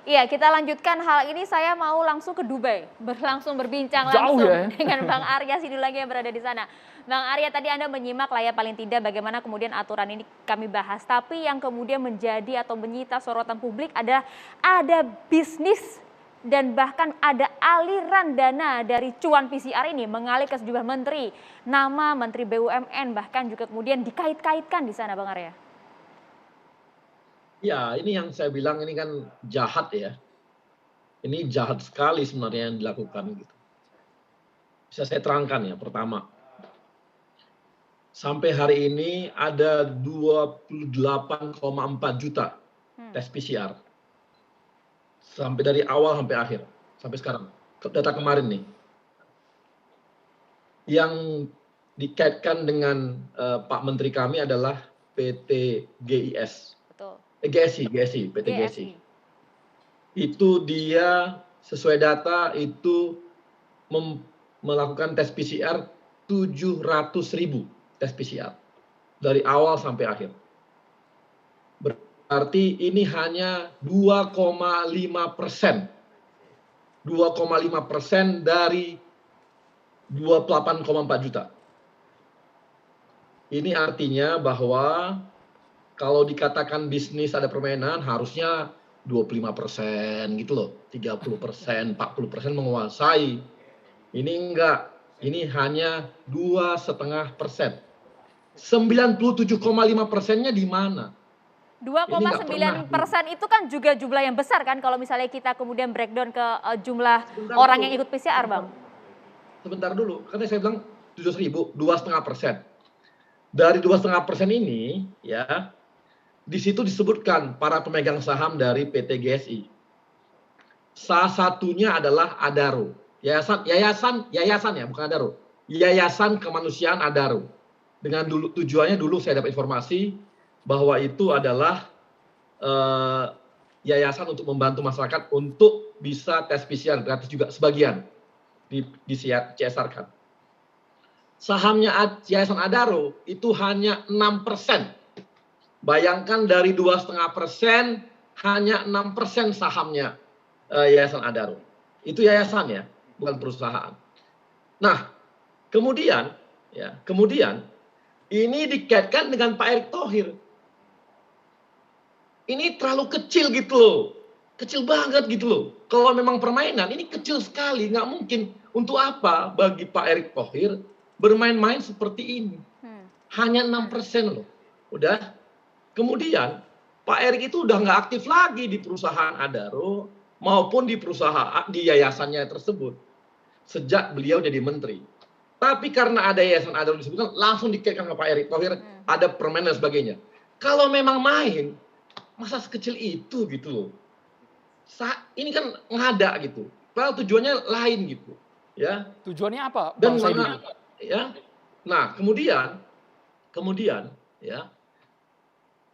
Iya, kita lanjutkan hal ini. Saya mau langsung ke Dubai, berlangsung berbincang Jauh langsung ya? dengan Bang Arya Sinulinga yang berada di sana. Bang Arya, tadi Anda menyimak lah ya paling tidak bagaimana kemudian aturan ini kami bahas. Tapi yang kemudian menjadi atau menyita sorotan publik adalah ada bisnis dan bahkan ada aliran dana dari cuan PCR ini mengalir ke sejumlah menteri. Nama Menteri BUMN bahkan juga kemudian dikait-kaitkan di sana, Bang Arya. Ya, ini yang saya bilang ini kan jahat ya. Ini jahat sekali sebenarnya yang dilakukan gitu. Bisa saya terangkan ya, pertama. Sampai hari ini ada 28,4 juta tes PCR. Sampai dari awal sampai akhir, sampai sekarang. Data kemarin nih. Yang dikaitkan dengan Pak Menteri kami adalah PT GIS. Betul. PT GSI. Itu dia sesuai data itu melakukan tes PCR 700.000 tes PCR dari awal sampai akhir. Berarti ini hanya 2,5%. 2,5% dari 28,4 juta. Ini artinya bahwa kalau dikatakan bisnis ada permainan, harusnya 25% gitu loh. 30%, 40% menguasai. Ini enggak. Ini hanya 2,5%. 97,5%-nya di mana? 2,9% itu kan juga jumlah yang besar kan kalau misalnya kita kemudian breakdown ke jumlah orang yang ikut PCR, Bang. Sebentar dulu, karena saya bilang 700.000, 2,5%. Dari 2,5% ini, ya, di situ disebutkan para pemegang saham dari PT GSI. Salah satunya adalah Adaro, yayasan ya, bukan Adaro, Yayasan Kemanusiaan Adaro. Dengan tujuannya dulu saya dapat informasi bahwa itu adalah yayasan untuk membantu masyarakat untuk bisa tes PCR gratis juga sebagian di CSR-kan. Sahamnya Yayasan Adaro itu hanya 6%. Bayangkan dari 2,5% hanya 6% sahamnya Yayasan Adaro. Itu yayasan ya, bukan perusahaan. Nah, kemudian ini dikaitkan dengan Pak Erick Thohir. Ini terlalu kecil gitu loh. Kecil banget gitu loh. Kalau memang permainan, ini kecil sekali. Nggak mungkin. Untuk apa bagi Pak Erick Thohir bermain-main seperti ini? Hanya 6% loh. Udah. Kemudian, Pak Erick itu udah nggak aktif lagi di perusahaan Adaro maupun di perusahaan, di yayasannya tersebut. Sejak beliau jadi menteri. Tapi karena ada yayasan Adaro disebutkan, langsung dikaitkan ke Pak Erick Thohir, ada permen dan sebagainya. Kalau memang main, masa sekecil itu gitu loh. Ini kan ngada gitu. Padahal tujuannya lain gitu. Ya. Tujuannya apa, Dan Bang Said? Ya. Nah, kemudian ya,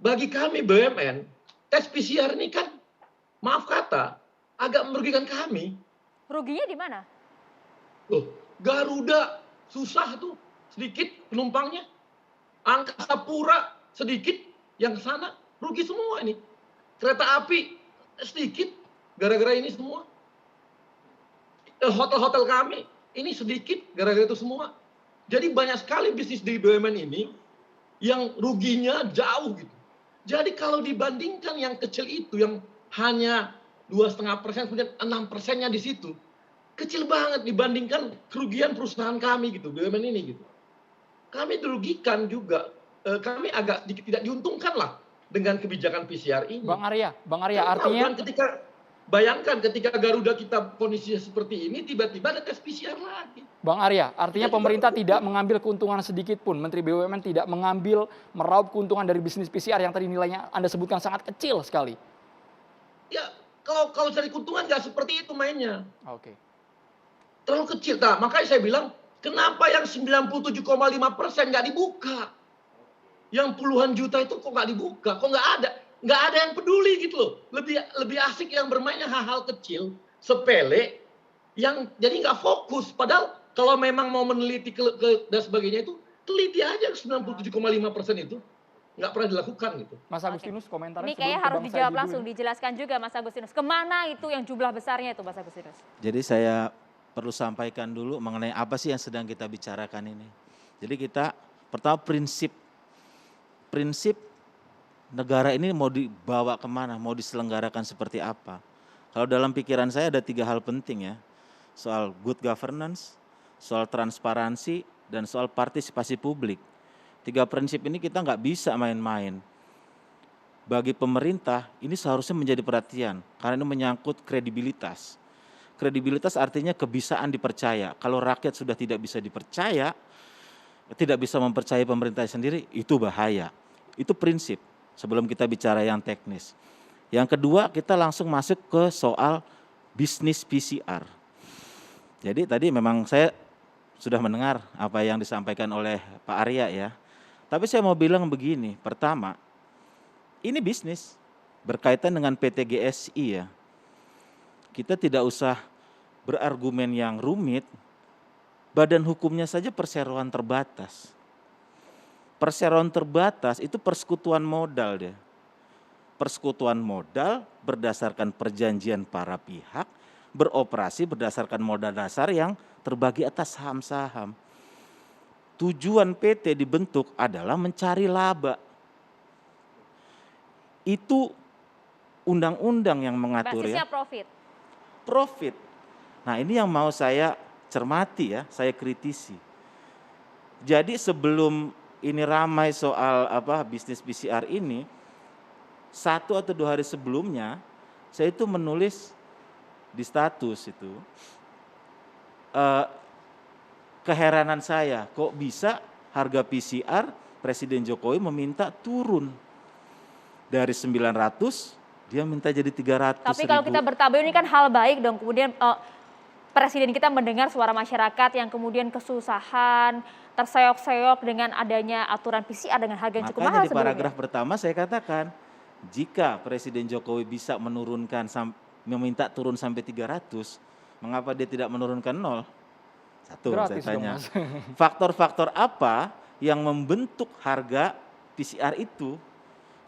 bagi kami BUMN, tes PCR ini kan, maaf kata, agak merugikan kami. Ruginya di mana? Loh, Garuda susah tuh, sedikit penumpangnya. Angkasa Pura sedikit, yang ke sana rugi semua ini. Kereta api sedikit, gara-gara ini semua. Hotel-hotel kami ini sedikit, gara-gara itu semua. Jadi banyak sekali bisnis di BUMN ini yang ruginya jauh gitu. Jadi kalau dibandingkan yang kecil itu, yang hanya 2,5%, kemudian 6%-nya di situ, kecil banget dibandingkan kerugian perusahaan kami gitu, BUMN ini gitu. Kami dirugikan juga, kami agak sedikit tidak diuntungkan lah dengan kebijakan PCR ini. Bang Arya, artinya bayangkan ketika Garuda kita kondisinya seperti ini, tiba-tiba ada tes PCR lagi. Bang Arya, artinya pemerintah tidak mengambil keuntungan sedikit pun. Menteri BUMN tidak meraup keuntungan dari bisnis PCR yang tadi nilainya Anda sebutkan sangat kecil sekali. Ya, kalau cari keuntungan nggak seperti itu mainnya. Oke. Terlalu kecil. Nah, makanya saya bilang, kenapa yang 97,5% nggak dibuka? Yang puluhan juta itu kok nggak dibuka? Kok nggak ada? Nggak ada yang peduli gitu loh. Lebih asik yang bermainnya hal-hal kecil, sepele, yang jadi nggak fokus. Padahal kalau memang mau meneliti dan sebagainya itu, teliti aja 97,5% itu. nggak pernah dilakukan gitu. Mas Agustinus komentarnya Ini sebelum kayaknya ke harus Bang dijawab Said dulu langsung, ini. dijelaskan juga Mas Agustinus. Kemana itu yang jumlah besarnya itu Mas Agustinus? Jadi saya perlu sampaikan dulu mengenai apa sih yang sedang kita bicarakan ini. Jadi kita pertama prinsip negara ini mau dibawa kemana, mau diselenggarakan seperti apa. Kalau dalam pikiran saya ada 3 hal penting ya, soal good governance, soal transparansi, dan soal partisipasi publik. 3 prinsip ini kita nggak bisa main-main. Bagi pemerintah ini seharusnya menjadi perhatian karena ini menyangkut kredibilitas. Kredibilitas artinya kebisaan dipercaya. Kalau rakyat sudah tidak bisa dipercaya, tidak bisa mempercayai pemerintah sendiri, itu bahaya. Itu prinsip sebelum kita bicara yang teknis. Yang kedua, kita langsung masuk ke soal bisnis PCR. Jadi tadi memang saya sudah mendengar apa yang disampaikan oleh Pak Arya ya. Tapi saya mau bilang begini, pertama, ini bisnis berkaitan dengan PT GSI ya. Kita tidak usah berargumen yang rumit, badan hukumnya saja perseroan terbatas. Perseroan terbatas itu persekutuan modal deh. Persekutuan modal berdasarkan perjanjian para pihak, beroperasi berdasarkan modal dasar yang terbagi atas saham-saham. Tujuan PT dibentuk adalah mencari laba. Itu undang-undang yang mengatur Basisnya ya. Profit. Nah ini yang mau saya cermati ya, saya kritisi. Jadi sebelum ini ramai soal bisnis PCR ini, 1 atau 2 hari sebelumnya saya itu menulis di status itu keheranan saya, kok bisa harga PCR Presiden Jokowi meminta turun dari 900 dia minta jadi 300. Tapi kalau kita bertabayun ini kan hal baik dong. Kemudian Presiden kita mendengar suara masyarakat yang kemudian kesusahan, terseok-seok dengan adanya aturan PCR dengan harga yang cukup mahal Makanya di sebelumnya. paragraf pertama saya katakan, jika Presiden Jokowi bisa menurunkan, meminta turun sampai 300, mengapa dia tidak menurunkan 0? Satu Gratis saya dong, tanya. Mas. Faktor-faktor apa yang membentuk harga PCR itu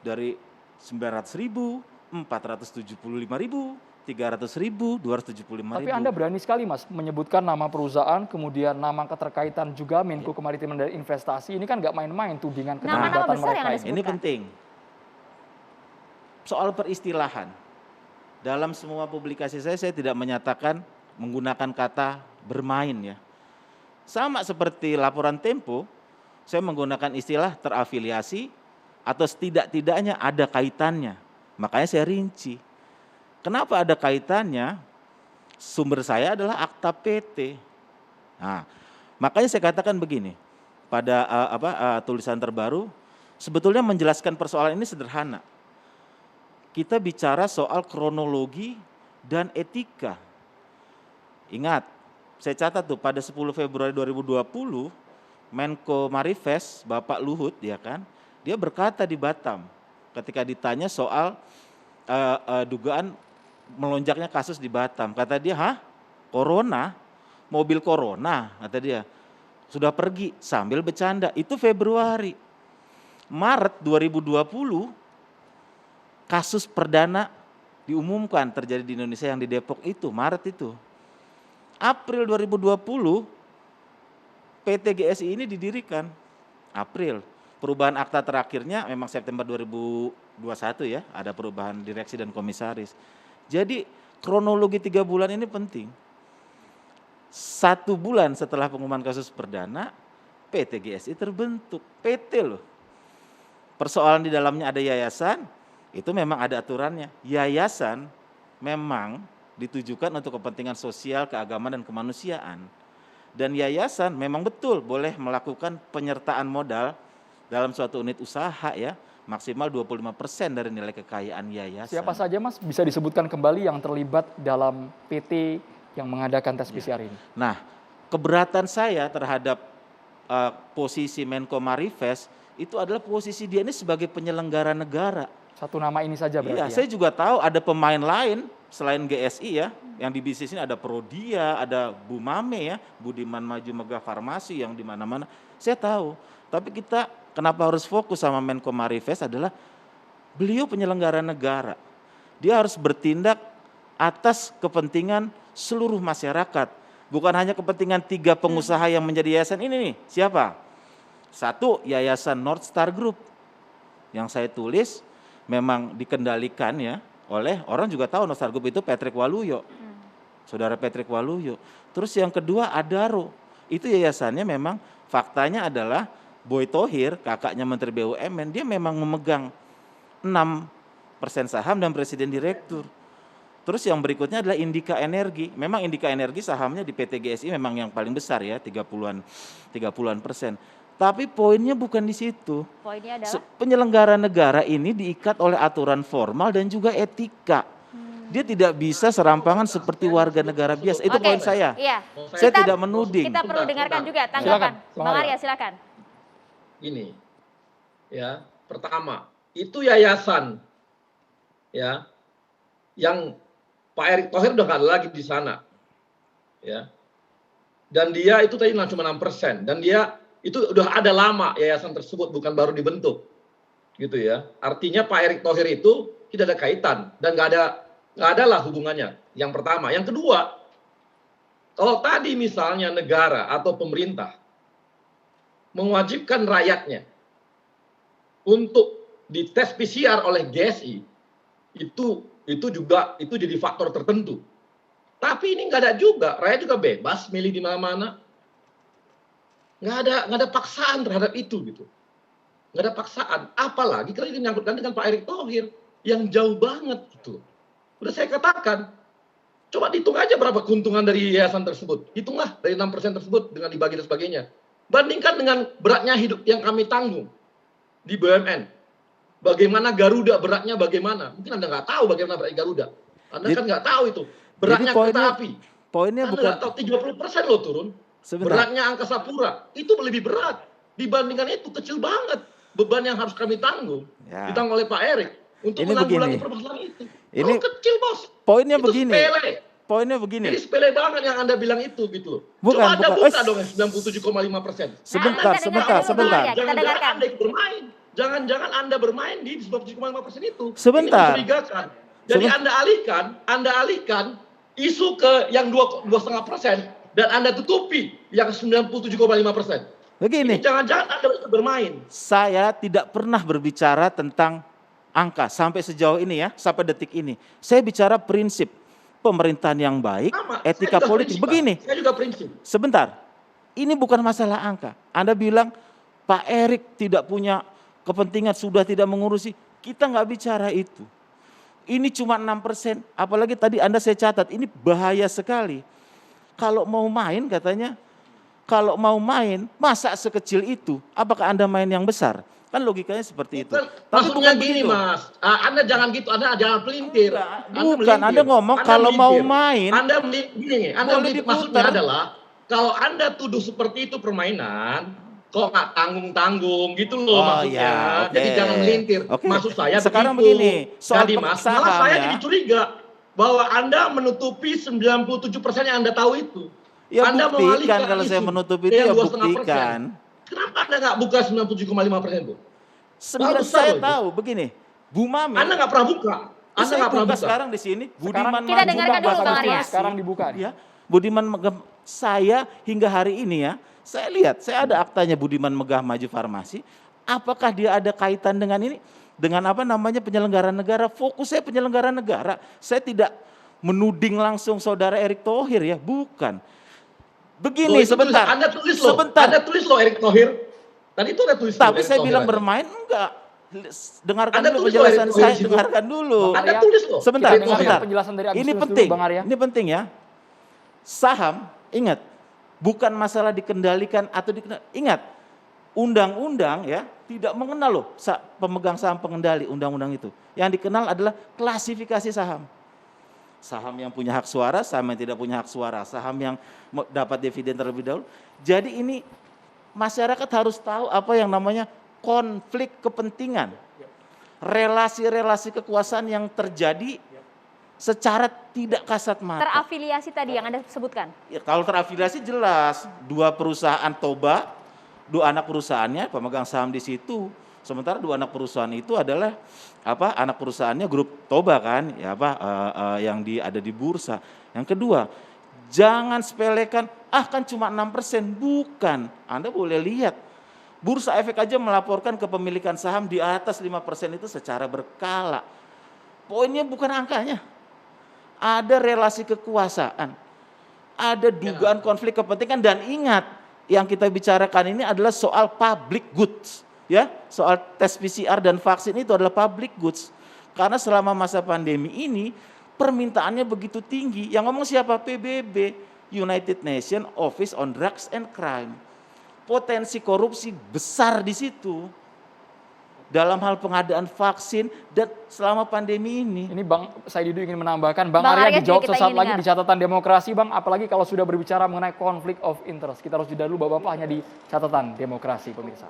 dari 900.000, 475.000, 300.000, 275.000. Tapi Anda berani sekali Mas menyebutkan nama perusahaan, kemudian nama keterkaitan juga Menko Kemaritiman dan Investasi. Ini kan nggak main-main tudingan Nama-nama keterlibatan besar yang mereka Anda ini. Ini sebutkan. penting. Soal peristilahan. Dalam semua publikasi saya tidak menyatakan menggunakan kata bermain ya. Sama seperti laporan Tempo, saya menggunakan istilah terafiliasi atau setidak-tidaknya ada kaitannya. Makanya saya rinci. Kenapa ada kaitannya? Sumber saya adalah akta PT. Nah, makanya saya katakan begini, pada tulisan terbaru, sebetulnya menjelaskan persoalan ini sederhana. Kita bicara soal kronologi dan etika. Ingat, saya catat tuh pada 10 Februari 2020, Menko Marifest, Bapak Luhut, ya kan, dia berkata di Batam, ketika ditanya soal dugaan melonjaknya kasus di Batam, kata dia, corona, mobil corona, kata dia, sudah pergi sambil bercanda. Itu Februari. Maret 2020, kasus perdana diumumkan terjadi di Indonesia yang di Depok itu, Maret itu. April 2020, PT GSI ini didirikan. April. Perubahan akta terakhirnya memang September 2021 ya, ada perubahan direksi dan komisaris. Jadi kronologi 3 bulan ini penting. 1 bulan setelah pengumuman kasus perdana, PT GSI terbentuk. PT loh. Persoalan di dalamnya ada yayasan, itu memang ada aturannya. Yayasan memang ditujukan untuk kepentingan sosial, keagamaan, dan kemanusiaan. Dan yayasan memang betul boleh melakukan penyertaan modal dalam suatu unit usaha ya, maksimal 25% dari nilai kekayaan yayasan. Siapa saja Mas bisa disebutkan kembali yang terlibat dalam PT yang mengadakan tes PCR ini? Nah, keberatan saya terhadap posisi Menko Marifest itu adalah posisi dia ini sebagai penyelenggara negara. Satu nama ini saja berarti Iya, ya? saya juga tahu ada pemain lain selain GSI ya, yang di bisnis ini ada Prodia, ada Bu Mame ya, Budiman Maju Megah Farmasi yang di mana-mana. Saya tahu. Tapi kita kenapa harus fokus sama Menko Marifest adalah beliau penyelenggara negara. Dia harus bertindak atas kepentingan seluruh masyarakat. Bukan hanya kepentingan 3 pengusaha yang menjadi yayasan ini nih. Siapa? 1, Yayasan North Star Group. Yang saya tulis memang dikendalikan ya oleh, orang juga tahu North Star Group itu Patrick Waluyo. Saudara Patrick Waluyo. Terus yang kedua Adaro. Itu yayasannya memang faktanya adalah Boy Thohir, kakaknya Menteri BUMN, dia memang memegang 6% saham dan presiden direktur. Terus yang berikutnya adalah Indika Energi. Memang Indika Energi sahamnya di PT GSI memang yang paling besar ya, 30-an persen. Tapi poinnya bukan di situ. Poinnya adalah Penyelenggara negara ini diikat oleh aturan formal dan juga etika. Dia tidak bisa serampangan seperti warga negara biasa. Itu Oke. poin saya. Iya. Saya Kita- tidak menuding. Kita perlu dengarkan juga Silakan, tanggapan. Bang Bang Arya. Arya silakan. Ini ya, pertama itu yayasan ya yang Pak Erick Thohir udah nggak ada lagi di sana ya, dan dia itu tadi cuma 6%, dan dia itu udah ada lama yayasan tersebut, bukan baru dibentuk gitu ya. Artinya Pak Erick Thohir itu tidak ada kaitan dan nggak ada lah hubungannya. Yang pertama. Yang kedua, kalau tadi misalnya negara atau pemerintah mewajibkan rakyatnya untuk dites PCR oleh GSI, itu juga itu jadi faktor tertentu. Tapi ini nggak ada juga, rakyat juga bebas milih di mana-mana. Nggak ada paksaan terhadap itu gitu. Nggak ada paksaan. Apalagi kalau ini menyangkutkan dengan Pak Erick Thohir yang jauh banget gitu. Udah saya katakan, coba dihitung aja berapa keuntungan dari yayasan tersebut. Hitunglah dari 6% tersebut dengan dibagi dan sebagainya. Bandingkan dengan beratnya hidup yang kami tanggung di BUMN. Bagaimana Garuda beratnya bagaimana? Mungkin Anda nggak tahu bagaimana beratnya Garuda. Anda kan nggak tahu itu. Beratnya kereta api. Poinnya Anda bukan nggak tahu 30% loh turun. sebentar. Beratnya Angkasa Pura itu lebih berat. Dibandingkan itu kecil banget beban yang harus kami tanggung. Ya. Ditanggung oleh Pak Erick untuk Ini menanggulangi begini. permasalahan itu. Ini kecil bos. Poinnya Itu begini. sepele. Poinnya begini. Jadi sepele banget yang Anda bilang itu gitu loh. Bukan, Coba Anda bukan. buka dong 97,5%. Sebentar, kita sebentar, dengarkan dulu, sebentar. Bang Arya. Kita Jangan-jangan dengarkan. Anda ikut bermain. Jangan-jangan Anda bermain di 97,5% itu. Sebentar. Ini mencurigakan. Jadi Anda alihkan isu ke yang 2,5% dan Anda tutupi yang 97,5%. Begini. Ini jangan-jangan Anda ikut bermain. Saya tidak pernah berbicara tentang angka sampai sejauh ini ya, sampai detik ini. Saya bicara prinsip pemerintahan yang baik, Sama, etika saya juga politik. prinsip, Pak. Begini, Saya juga prinsip. sebentar. Ini bukan masalah angka. Anda bilang Pak Erick tidak punya kepentingan, sudah tidak mengurusi. Kita nggak bicara itu. Ini cuma 6%. Apalagi tadi Anda saya catat, ini bahaya sekali. Kalau mau main katanya, kalau mau main, masa sekecil itu? Apakah Anda main yang besar? Kan logikanya seperti itu. Maksudnya bukan gini begitu. Mas, Anda jangan gitu, Anda jangan pelintir. Bukan, Anda ngomong kalau mau main, Anda gini, Anda boleh melintir. diputar. Maksudnya adalah kalau Anda tuduh seperti itu permainan, kok nggak tanggung-tanggung gitu loh maksudnya. ya, oke. Jadi jangan melintir. Oke. Maksud saya Sekarang begitu. begini, soal Jadi Mas, saham malah saya ya. jadi curiga bahwa Anda menutupi 97% yang Anda tahu itu. Ya Anda buktikan mengalihkan kalau saya isu menutupi ke itu yang ya 2,5%. buktikan. Kenapa Anda nggak buka 97,5% itu? Sebenarnya besar saya loh itu. tahu begini, Bu Mami. Anda nggak pernah buka. Anda saya nggak pernah buka buka. sekarang di sini. Budiman Kita dengarkan dulu, Bang Arya. Sekarang dibuka. Ya, Budiman Megah, saya hingga hari ini ya, saya lihat, saya ada aktanya Budiman Megah Maju Farmasi. Apakah dia ada kaitan dengan ini? Dengan apa namanya penyelenggara negara? Fokus saya penyelenggara negara. Saya tidak menuding langsung saudara Erick Thohir ya, bukan. Begini Loh, itu sebentar. Anda tulis loh. Sebentar. Anda tulis loh Erick Thohir. Tadi itu ada tulis. Tapi Erick saya Thohir bilang aja. bermain enggak. Dengarkan Anda dulu tulis loh, penjelasan Erick Thohir saya, di situ. dengarkan dulu. Bang Anda Arya, tulis loh. Sebentar, Kita dengarkan sebentar. penjelasan dari Ini Agustinus penting, dulu, Bang Arya. ini penting ya. Saham, ingat, bukan masalah dikendalikan atau ingat, undang-undang ya tidak mengenal loh pemegang saham pengendali undang-undang itu. Yang dikenal adalah klasifikasi saham. Saham yang punya hak suara, saham yang tidak punya hak suara, saham yang dapat dividen terlebih dahulu. Jadi ini masyarakat harus tahu apa yang namanya konflik kepentingan. Relasi-relasi kekuasaan yang terjadi secara tidak kasat mata. Terafiliasi tadi yang Anda sebutkan. Ya, kalau terafiliasi jelas, dua perusahaan Toba dua anak perusahaannya pemegang saham di situ. Sementara dua anak perusahaan itu adalah anak perusahaannya grup Toba kan, ya yang ada di bursa. Yang kedua, jangan sepelekan, kan cuma 6%, bukan. Anda boleh lihat, Bursa Efek aja melaporkan kepemilikan saham di atas 5% itu secara berkala. Poinnya bukan angkanya. Ada relasi kekuasaan, ada dugaan konflik kepentingan, dan ingat, yang kita bicarakan ini adalah soal public goods. Ya, soal tes PCR dan vaksin itu adalah public goods. Karena selama masa pandemi ini permintaannya begitu tinggi. Yang ngomong siapa? PBB, United Nations Office on Drugs and Crime. Potensi korupsi besar di situ dalam hal pengadaan vaksin dan selama pandemi ini. Ini Bang Saididu ingin menambahkan, Bang Bang Arya Arya dijawab kita sesaat ingin lagi dengar. di catatan demokrasi, Bang. Apalagi kalau sudah berbicara mengenai konflik of interest. Kita harus jeda dulu, Bapak-Bapak, hanya di catatan demokrasi, pemirsa.